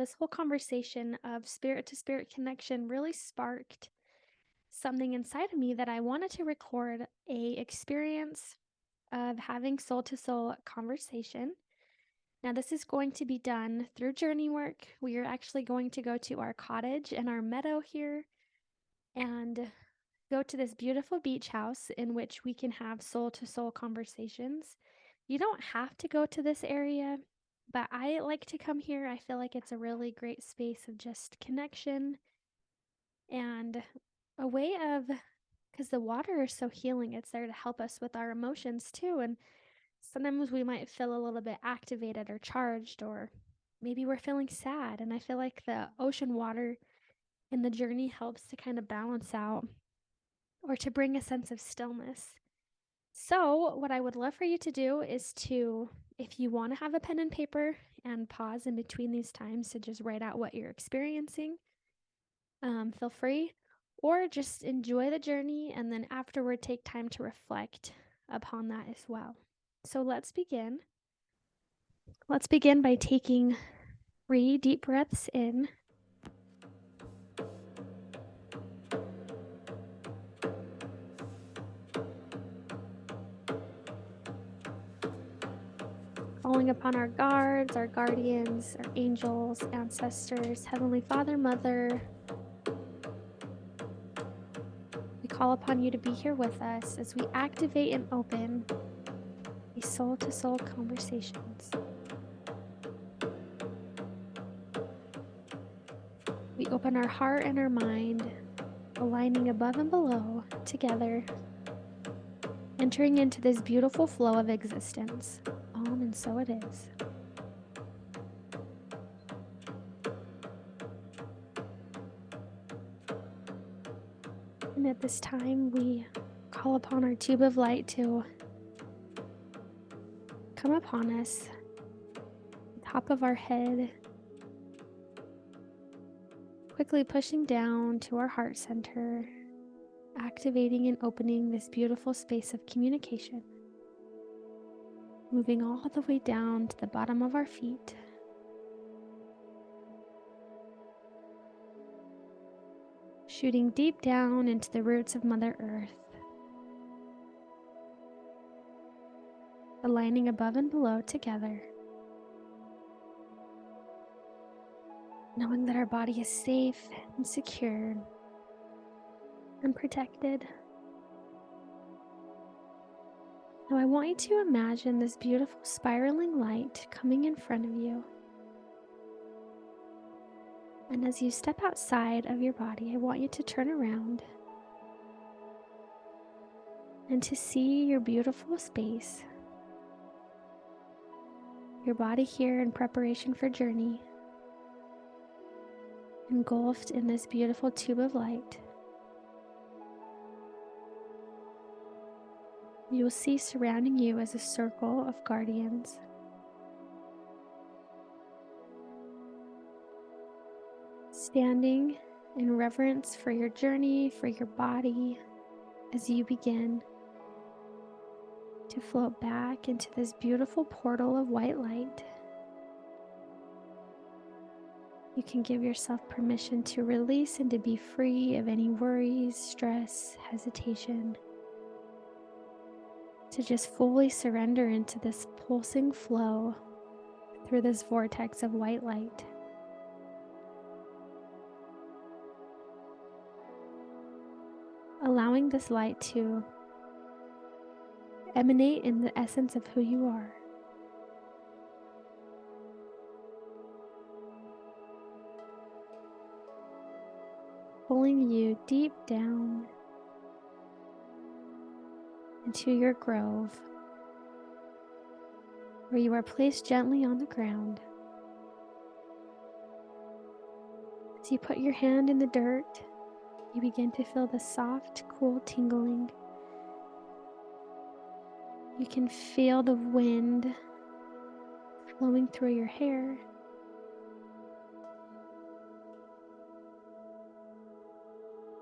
this whole conversation of spirit to spirit connection really sparked something inside of me that I wanted to record a experience of having soul to soul conversation. Now, this is going to be done through journey work. We are actually going to go to our cottage and our meadow here and go to this beautiful beach house in which we can have soul to soul conversations. You don't have to go to this area, but I like to come here. I feel like it's a really great space of just connection and a way of, because the water is so healing, it's there to help us with our emotions too. And sometimes we might feel a little bit activated or charged, or maybe we're feeling sad. And I feel like the ocean water in the journey helps to kind of balance out or to bring a sense of stillness. So, what I would love for you to do is to, if you want to have a pen and paper and pause in between these times to just write out what you're experiencing, feel free, or just enjoy the journey and then afterward take time to reflect upon that as well. So, let's begin. Let's begin by taking 3 deep breaths in. Calling upon our guards, our guardians, our angels, ancestors, Heavenly Father, Mother. We call upon you to be here with us as we activate and open these soul to soul conversations. We open our heart and our mind, aligning above and below together, entering into this beautiful flow of existence. And so it is. And at this time, we call upon our tube of light to come upon us, top of our head, quickly pushing down to our heart center, activating and opening this beautiful space of communication, moving all the way down to the bottom of our feet. Shooting deep down into the roots of Mother Earth, aligning above and below together, knowing that our body is safe and secure and protected. Now I want you to imagine this beautiful spiraling light coming in front of you. And as you step outside of your body, I want you to turn around and to see your beautiful space, your body here in preparation for journey, engulfed in this beautiful tube of light. You will see surrounding you as a circle of guardians. Standing in reverence for your journey, for your body, as you begin to float back into this beautiful portal of white light. You can give yourself permission to release and to be free of any worries, stress, hesitation, to just fully surrender into this pulsing flow through this vortex of white light. Allowing this light to emanate in the essence of who you are. Pulling you deep down into your grove, where you are placed gently on the ground. As you put your hand in the dirt, you begin to feel the soft, cool tingling. You can feel the wind flowing through your hair.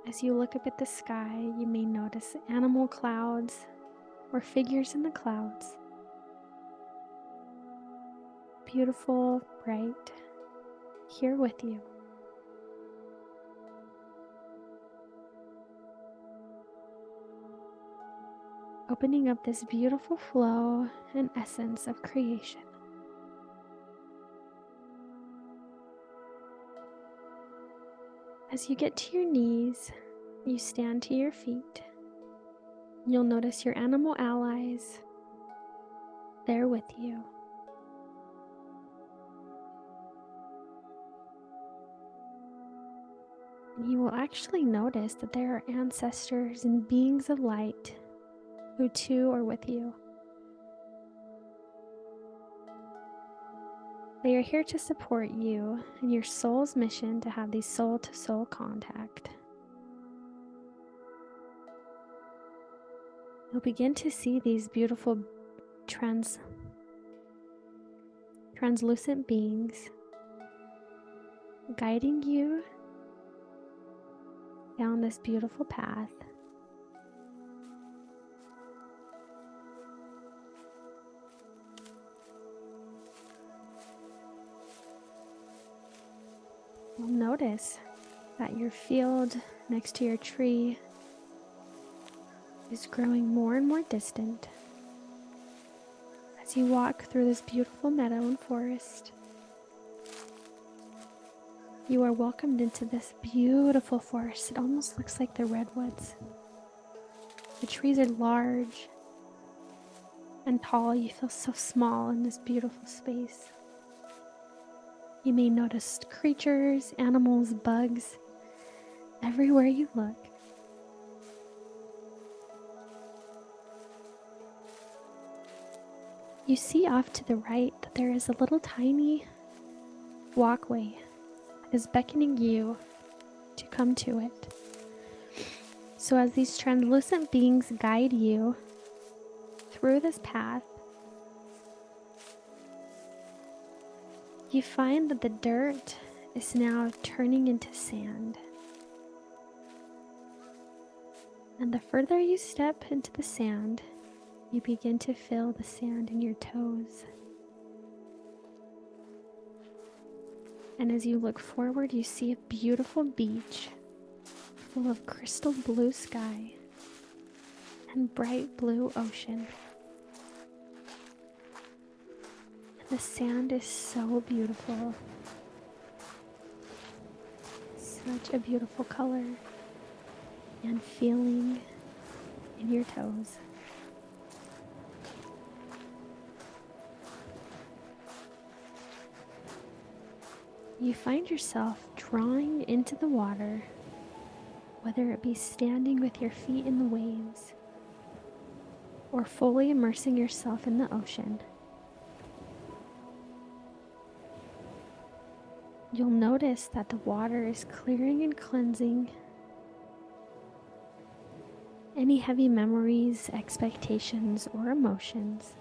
As you look up at the sky, you may notice animal clouds or figures in the clouds. Beautiful, bright, here with you. Opening up this beautiful flow and essence of creation. As you get to your knees, you stand to your feet. You'll notice your animal allies there with you. And you will actually notice that there are ancestors and beings of light who too are with you. They are here to support you in your soul's mission to have these soul-to-soul contact. You'll begin to see these beautiful translucent beings guiding you down this beautiful path. You'll notice that your field next to your tree is growing more and more distant. As you walk through this beautiful meadow and forest, you are welcomed into this beautiful forest. It almost looks like the redwoods. The trees are large and tall. You feel so small in this beautiful space. You may notice creatures, animals, bugs, everywhere you look. You see off to the right that there is a little tiny walkway that is beckoning you to come to it. So as these translucent beings guide you through this path, you find that the dirt is now turning into sand. And the further you step into the sand, you begin to feel the sand in your toes. And as you look forward, you see a beautiful beach full of crystal blue sky and bright blue ocean. The sand is so beautiful. Such a beautiful color and feeling in your toes. You find yourself drawing into the water, whether it be standing with your feet in the waves or fully immersing yourself in the ocean. You'll notice that the water is clearing and cleansing any heavy memories, expectations, or emotions.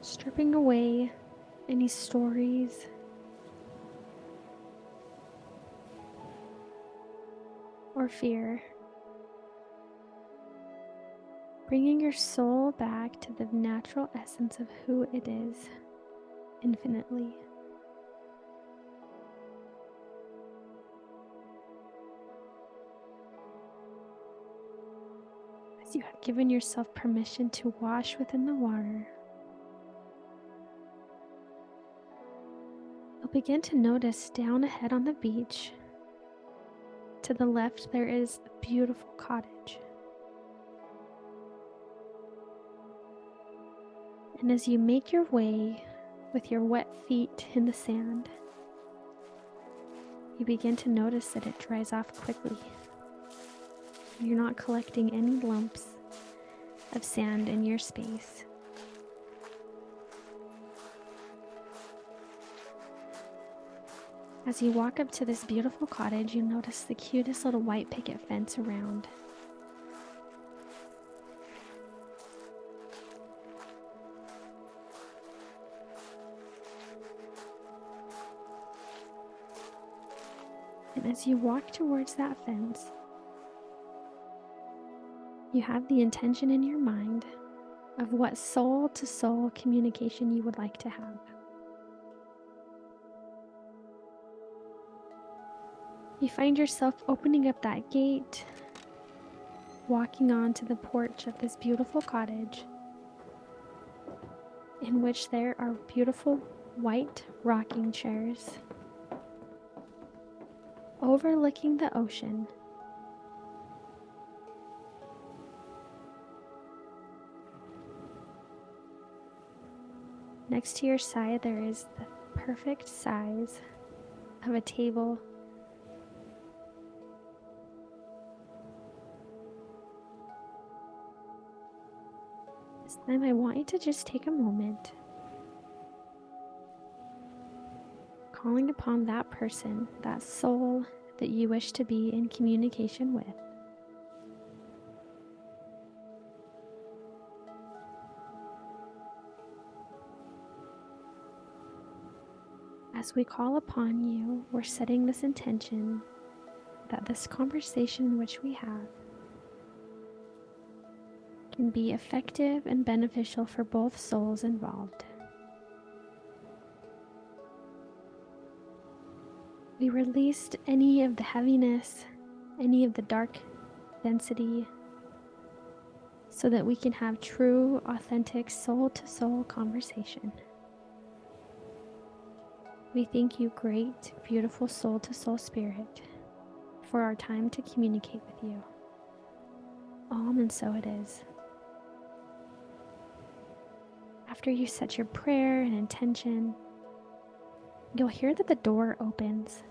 Stripping away any stories, or fear. Bringing your soul back to the natural essence of who it is infinitely. As you have given yourself permission to wash within the water, you'll begin to notice down ahead on the beach, to the left, there is a beautiful cottage. And as you make your way with your wet feet in the sand, you begin to notice that it dries off quickly. You're not collecting any lumps of sand in your space. As you walk up to this beautiful cottage, you notice the cutest little white picket fence around. And as you walk towards that fence, you have the intention in your mind of what soul to soul communication you would like to have. You find yourself opening up that gate, walking onto the porch of this beautiful cottage, in which there are beautiful white rocking chairs overlooking the ocean. Next to your side, there is the perfect size of a table. This time I want you to just take a moment, calling upon that person, that soul that you wish to be in communication with. As we call upon you, we're setting this intention that this conversation which we have can be effective and beneficial for both souls involved. We released any of the heaviness, any of the dark density, so that we can have true, authentic, soul-to-soul conversation. We thank you, great, beautiful soul-to-soul spirit, for our time to communicate with you. And so it is. After you set your prayer and intention, you'll hear that the door opens.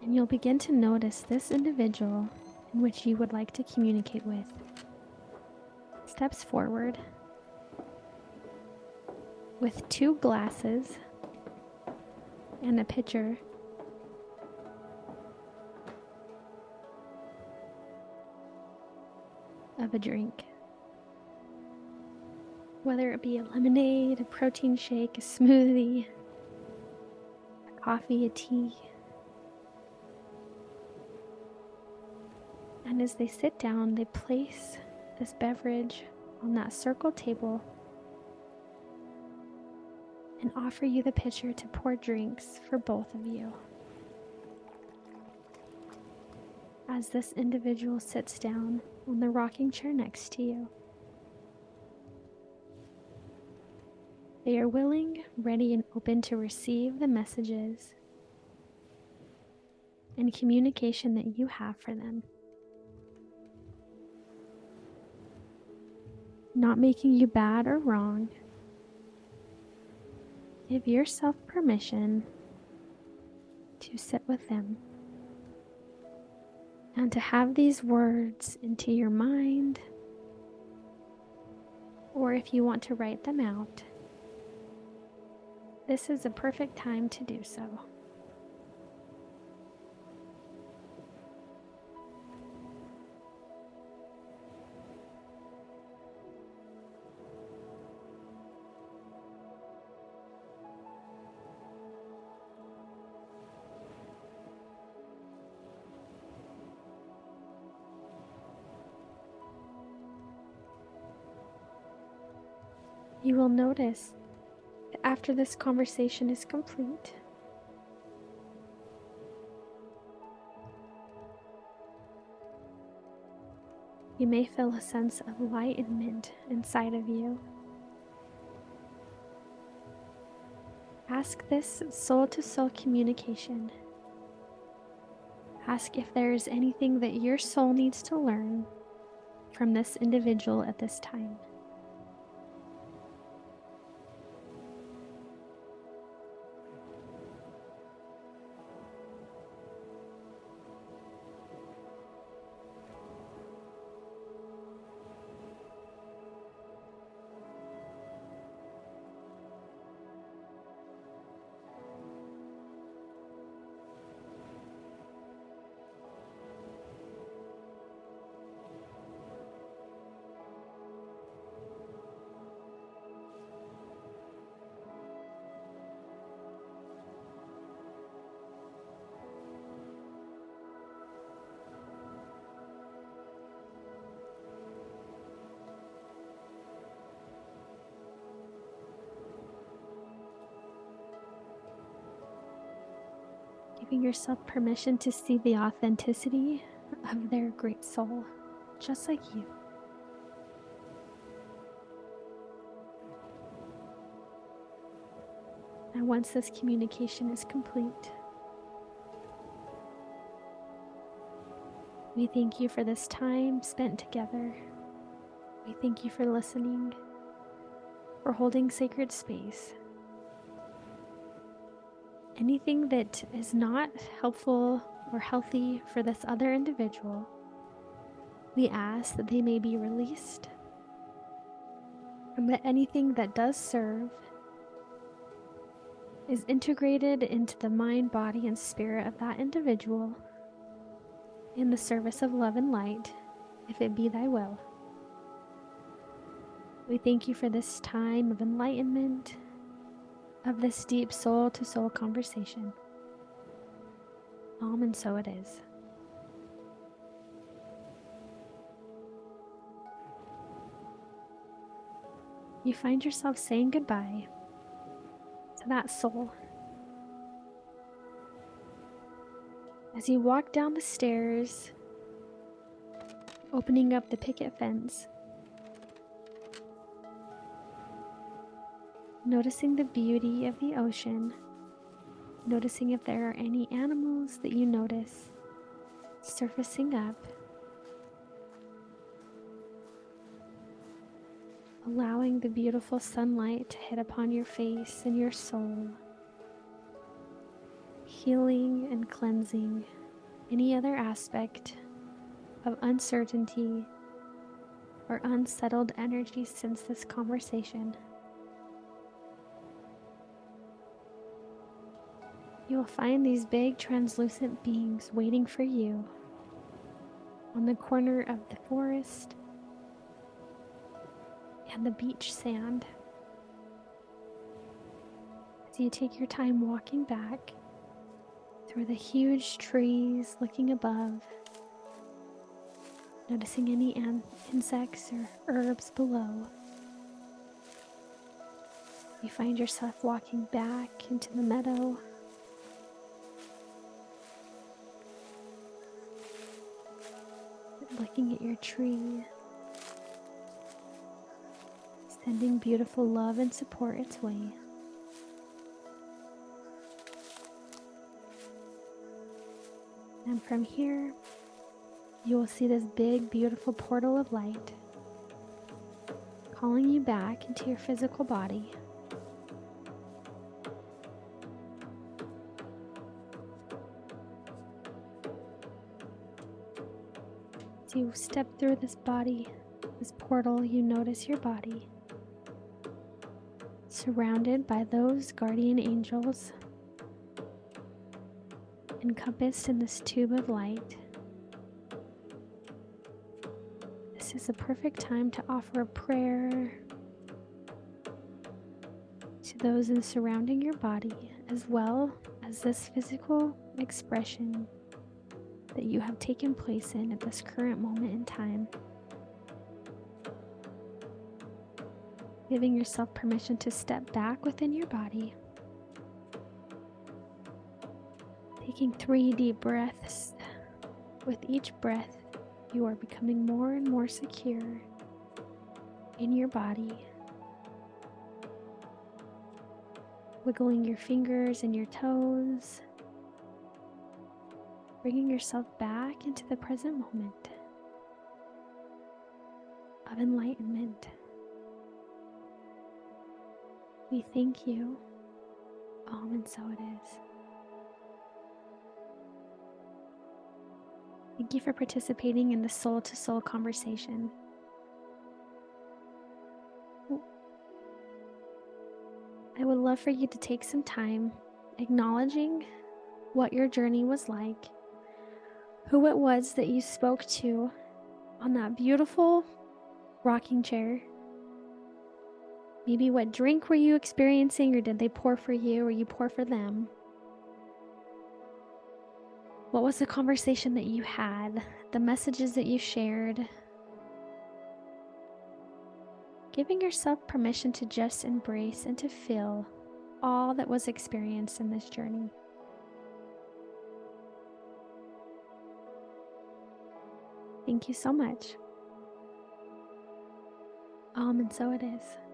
And you'll begin to notice this individual in which you would like to communicate with steps forward with 2 glasses and a pitcher of a drink. Whether it be a lemonade, a protein shake, a smoothie, a coffee, a tea. And as they sit down, they place this beverage on that circle table and offer you the pitcher to pour drinks for both of you. As this individual sits down on the rocking chair next to you, they are willing, ready, and open to receive the messages and communication that you have for them. Not making you bad or wrong. Give yourself permission to sit with them and to have these words into your mind, or if you want to write them out, this is a perfect time to do so. You will notice that after this conversation is complete, you may feel a sense of enlightenment inside of you. Ask this soul-to-soul communication. Ask if there is anything that your soul needs to learn from this individual at this time. Giving yourself permission to see the authenticity of their great soul, just like you. And once this communication is complete, we thank you for this time spent together. We thank you for listening, for holding sacred space. Anything that is not helpful or healthy for this other individual, we ask that they may be released, and that anything that does serve is integrated into the mind, body, and spirit of that individual in the service of love and light, if it be thy will. We thank you for this time of enlightenment, of this deep soul-to-soul conversation. And so it is. You find yourself saying goodbye to that soul. As you walk down the stairs, opening up the picket fence, noticing the beauty of the ocean, noticing if there are any animals that you notice surfacing up, allowing the beautiful sunlight to hit upon your face and your soul, healing and cleansing any other aspect of uncertainty or unsettled energy since this conversation. You will find these big translucent beings waiting for you on the corner of the forest and the beach sand. As you take your time walking back through the huge trees, looking above, noticing any insects or herbs below, you find yourself walking back into the meadow, looking at your tree, sending beautiful love and support its way. And from here, you will see this big, beautiful portal of light calling you back into your physical body. As you step through this body, this portal, you notice your body surrounded by those guardian angels, encompassed in this tube of light. This is a perfect time to offer a prayer to those in surrounding your body, as well as this physical expression that you have taken place in at this current moment in time. Giving yourself permission to step back within your body. Taking 3 deep breaths. With each breath, you are becoming more and more secure in your body. Wiggling your fingers and your toes. Bringing yourself back into the present moment of enlightenment. We thank you, and so it is. Thank you for participating in the soul-to-soul conversation. I would love for you to take some time acknowledging what your journey was like, who it was that you spoke to on that beautiful rocking chair. Maybe what drink were you experiencing, or did they pour for you, or you pour for them? What was the conversation that you had, the messages that you shared? Giving yourself permission to just embrace and to feel all that was experienced in this journey. Thank you so much. And so it is.